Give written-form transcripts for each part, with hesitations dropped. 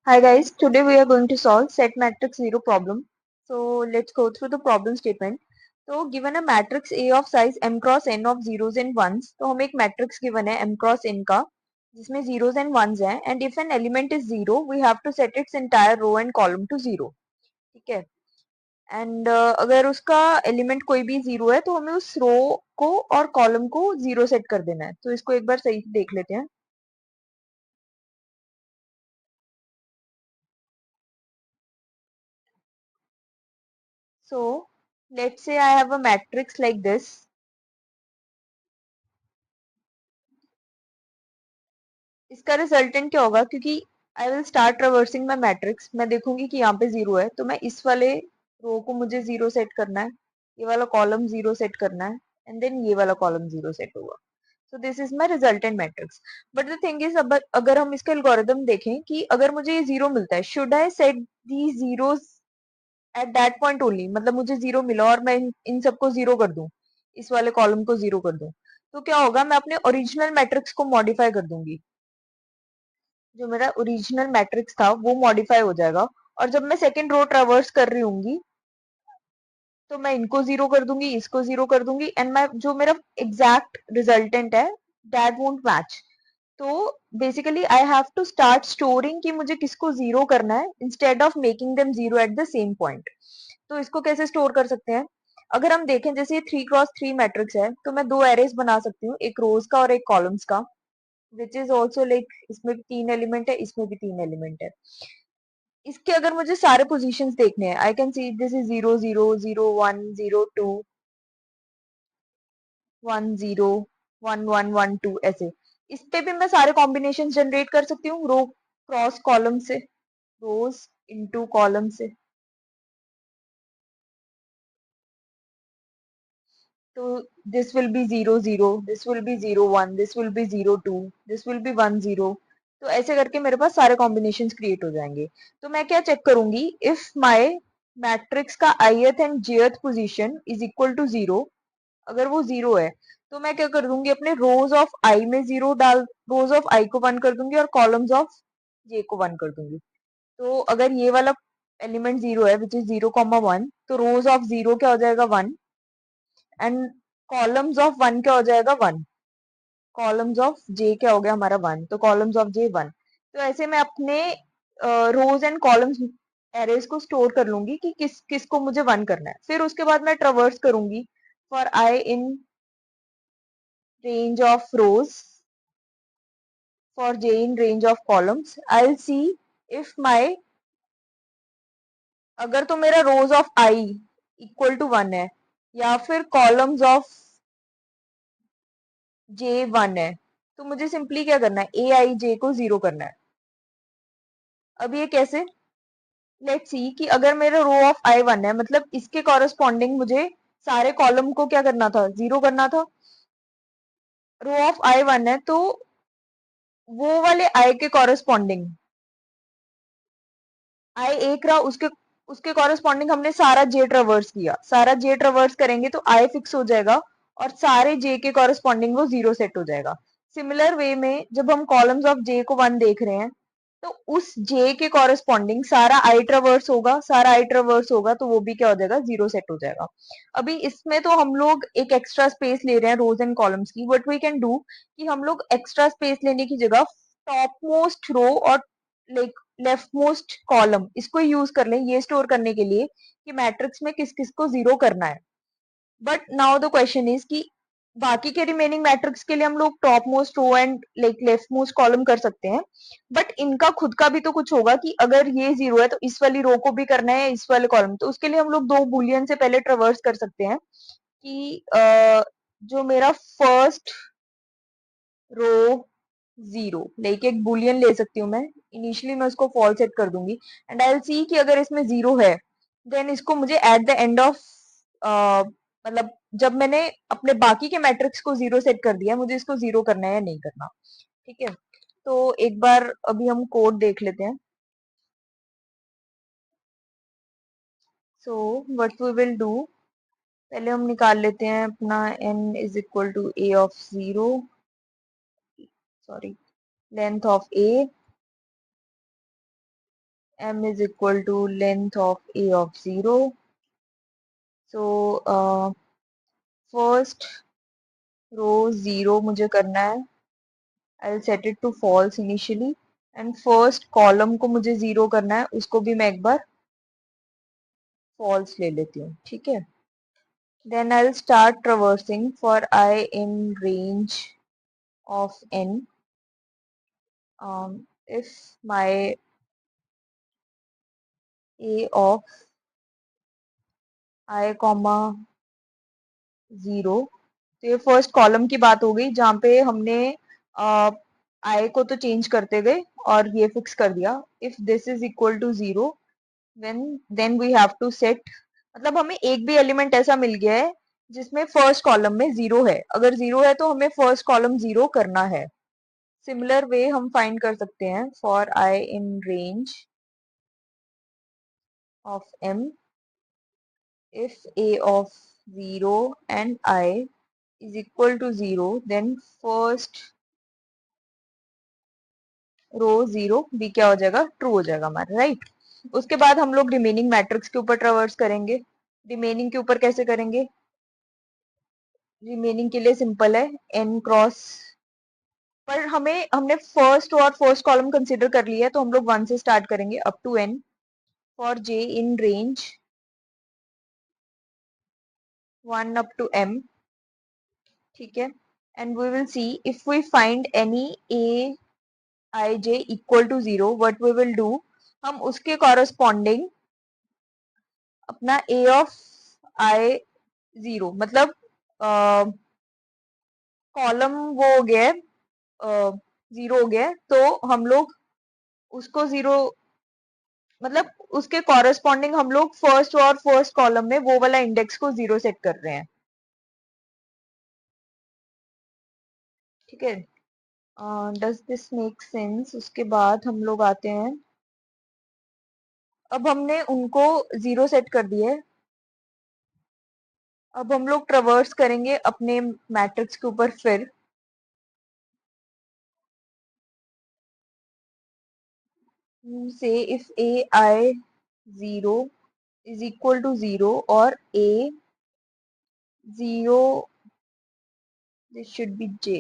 Hi guys, today we are going to solve set matrix 0 problem. So let's go through the problem statement. तो given a matrix A of size m cross n of zeros and ones, तो हमें एक matrix given है m cross n का जिसमें zeros and ones हैं and if an element is zero, we have to set its entire row and column to zero. ठीक है and अगर उसका एलिमेंट कोई भी जीरो है तो हमें उस रो को और कॉलम को जीरो सेट कर देना है. तो इसको एक बार सही से देख लेते हैं. So let's say I have a matrix like this. इसका रिजल्टेंट क्या होगा क्योंकि I will start traversing my matrix. मैं देखूंगी कि यहाँ पे जीरो है तो मैं इस वाले रो को मुझे जीरो सेट करना है, ये वाला कॉलम जीरो सेट करना है एंड देन ये वाला कॉलम जीरो सेट होगा. So this is my resultant matrix. But the thing is अगर हम इसका एल्गोरिथम देखें कि अगर मुझे ये जीरो मिलता है, should I set the zeros at that point only. मतलब मुझे जीरो मिला और मैं इन सबको जीरो कर दूं, इस वाले कॉलम को जीरो कर दूं, तो क्या होगा, मैं अपने ओरिजिनल मैट्रिक्स को मॉडिफाई कर दूंगी. जो मेरा ओरिजिनल मैट्रिक्स था वो मॉडिफाई हो जाएगा और जब मैं सेकंड रो ट्रेवर्स कर रही होंगी तो मैं इनको जीरो कर दूंगी, इसको जीरो कर दूंगी एंड मैं जो मेरा एग्जैक्ट रिजल्टेंट है दैट वोंट मैच. तो basically I have to start storing कि मुझे किसको जीरो करना है instead of making them zero at the same point. तो इसको कैसे स्टोर कर सकते हैं? अगर हम देखें जैसे ये 3x3 मैट्रिक्स है तो मैं दो एरेज बना सकती हूँ, एक रोज का और एक कॉलम्स का, विच इज ऑल्सो लाइक इसमें भी तीन एलिमेंट है, इसमें भी तीन एलिमेंट है. इसके अगर मुझे सारे पोजीशंस देखने हैं, I can see this is 0 0 0 1 0 2 1 0 1 1 1 2 ऐसे. इस पे भी मैं सारे कॉम्बिनेशन जनरेट कर सकती हूँ रो क्रॉस कॉलम से, रोज इनटू कॉलम से. तो this will be 0 0, this will be 0 1, this will be 0 2, this will be 1 0. तो ऐसे करके मेरे पास सारे कॉम्बिनेशन क्रिएट हो जाएंगे. तो मैं क्या चेक करूंगी, इफ माय मैट्रिक्स का ith and jth position is equal to zero. अगर वो जीरो है तो मैं क्या कर दूंगी, अपने रोज ऑफ आई में जीरो डाल, रोज ऑफ आई को वन कर दूंगी और कॉलम्स ऑफ जे को वन कर दूंगी. तो अगर ये वाला एलिमेंट जीरो है विच इज 0 1, तो रोज ऑफ जीरो क्या हो जाएगा, one, and columns of one क्या हो जाएगा, वन. कॉलम्स ऑफ जे क्या हो गया हमारा, वन, तो कॉलम्स ऑफ जे वन. तो ऐसे मैं अपने रोज एंड कॉलम्स एरेज को स्टोर कर लूंगी कि किस किस को मुझे वन करना है. फिर उसके बाद मैं ट्रेवर्स करूंगी for i in range of rows, for j in range of columns. I will see if my, अगर तो मेरा rows of i equal to one है या फिर कॉलम्स ऑफ जे वन है, तो मुझे सिंपली क्या करना है, ए आई जे को जीरो करना है. अब ये कैसे, लेट्स सी कि अगर मेरा रो ऑफ आई वन है, मतलब इसके कॉरेस्पॉन्डिंग मुझे सारे कॉलम को क्या करना था, जीरो करना था. रो ऑफ आई वन है तो वो वाले आई के कॉरेस्पॉन्डिंग, आई एक रहा, उसके उसके कॉरेस्पॉन्डिंग हमने सारा जे ट्रेवर्स किया, सारा जे ट्रेवर्स करेंगे तो आई फिक्स हो जाएगा और सारे जे के कॉरेस्पॉन्डिंग वो जीरो सेट हो जाएगा. सिमिलर वे में जब हम कॉलम्स ऑफ जे को वन देख रहे हैं तो उस जे के कॉरेस्पॉन्डिंग सारा आई ट्रेवर्स होगा, सारा आई ट्रेवर्स होगा तो वो भी क्या हो जाएगा, जीरो सेट हो जाएगा. अभी इसमें तो हम लोग एक एक्स्ट्रा स्पेस ले रहे हैं रोज एंड कॉलम्स की. व्हाट वी कैन डू कि हम लोग एक्स्ट्रा स्पेस लेने की जगह टॉप मोस्ट रो और लाइक लेफ्ट मोस्ट कॉलम इसको यूज कर लें ये स्टोर करने के लिए कि मैट्रिक्स में किस किस को जीरो करना है. But now the question is कि बाकी के रिमेनिंग मैट्रिक्स के लिए हम लोग top most row and like left most column कर सकते हैं, बट इनका खुद का भी तो कुछ होगा कि अगर ये जीरो है तो इस वाली रो को भी करना है, इस वाले कॉलम. तो उसके लिए हम लोग दो बुलियन से पहले ट्रेवर्स कर सकते हैं कि जो मेरा फर्स्ट रो जीरो, लाइक एक बुलियन ले सकती हूँ मैं, इनिशियली मैं उसको फॉल्स सेट कर दूंगी एंड आई विल सी कि अगर इसमें जीरो है देन इसको मुझे एट द एंड ऑफ, मतलब जब मैंने अपने बाकी के मैट्रिक्स को जीरो सेट कर दिया, मुझे इसको जीरो करना है या नहीं करना. ठीक है, तो एक बार अभी हम कोड देख लेते हैं. So what we will do, पहले हम निकाल लेते हैं अपना n is equal to a of zero, sorry, length of a m is equal to length of a of 0. So first row 0 मुझे करना है. I'll set it to false initially. And first column को मुझे 0 करना है, उसको भी मैं एक बार false ले लेती हूँ. ठीक है. Then I'll start traversing for I in range of n. If my a of I comma 0, तो ये फर्स्ट कॉलम की बात हो गई जहाँ पे हमने आई को तो चेंज करते गए और ये फिक्स कर दिया. If this is equal to 0, then we have to set, मतलब हमें एक भी एलिमेंट ऐसा मिल गया है जिसमें फर्स्ट कॉलम में 0 है. अगर 0 है तो हमें फर्स्ट कॉलम 0 करना है. सिमिलर वे हम फाइंड कर सकते हैं for i in range of m. if a of 0 and I is equal to 0, then first रो 0 भी क्या हो जाएगा, ट्रू हो जाएगा हमारा. राइट. उसके बाद हम लोग रिमेनिंग मैट्रिक्स के ऊपर ट्रेवर्स करेंगे. रिमेनिंग के ऊपर कैसे करेंगे? रिमेनिंग के लिए सिंपल है, n क्रॉस, पर हमने फर्स्ट और फर्स्ट कॉलम कंसीडर कर लिया है तो हम लोग 1 से स्टार्ट करेंगे up to n for j in range 1 up to m. ठीक है. And we will see if we find any a I j equal to 0, what we will do, हम उसके कॉरस्पॉन्डिंग अपना a of I 0, मतलब column वो हो गया है, 0 हो गया है, तो हम लोग उसको 0, मतलब उसके कॉरस्पॉन्डिंग हम लोग फर्स्ट और फर्स्ट कॉलम में वो वाला इंडेक्स को 0 सेट कर रहे हैं. ठीक है. Does this make sense? उसके बाद हम लोग आते हैं, अब हमने उनको 0 सेट कर दिए. अब हम लोग ट्रेवर्स करेंगे अपने मैट्रिक्स के ऊपर. फिर से if A I 0 is equal to 0 or a 0, this should be j,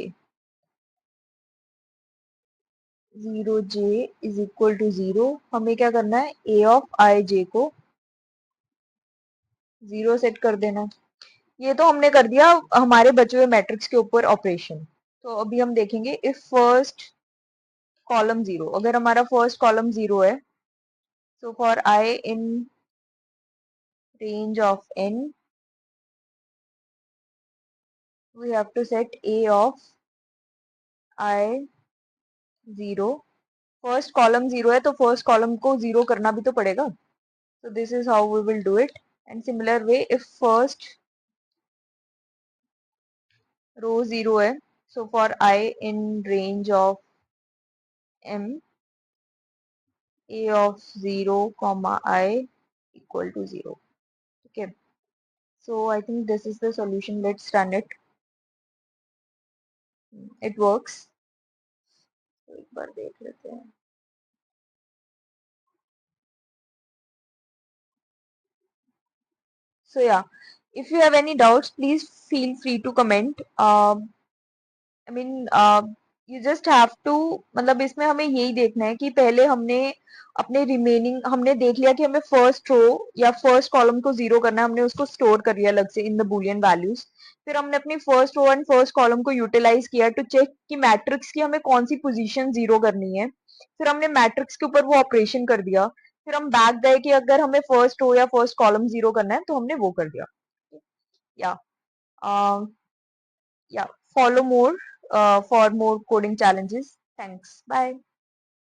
0 j is equal to 0, हमें क्या करना है, a of I j को 0 सेट कर देना. ये तो हमने कर दिया हमारे बचे हुए मैट्रिक्स के ऊपर ऑपरेशन. तो अभी हम देखेंगे इफ फर्स्ट कॉलम 0, अगर हमारा फर्स्ट कॉलम 0 है, so for I in range of n we have to set a of I 0. First column 0 है तो फर्स्ट कॉलम को 0 करना भी तो पड़ेगा. So this is how we will do it. And similar way, if first row 0 है, so for I in range of m, a of 0 comma I equal to 0. Okay. So I think this is the solution. Let's run it. It works. तो एक बार देख लेते हैं. So yeah, if you have any doubts, please feel free to comment. I mean you just have to, मतलब इसमें हमें यही देखना है कि पहले हमने अपने रिमेनिंग, हमने देख लिया कि हमें फर्स्ट रो या फर्स्ट कॉलम को 0 करना है, हमने उसको स्टोर कर लिया अलग से इन द बुलियन वैल्यूज. फिर हमने अपनी first row and first column को यूटिलाइज किया टू चेक कि मैट्रिक्स की हमें कौन सी पोजीशन 0 करनी है. फिर हमने मैट्रिक्स के ऊपर वो ऑपरेशन कर दिया. फिर हम बैक गए कि अगर हमें फर्स्ट रो या फर्स्ट कॉलम 0 करना है तो हमने वो कर दिया. या yeah, follow more for more coding challenges. Thanks. Bye.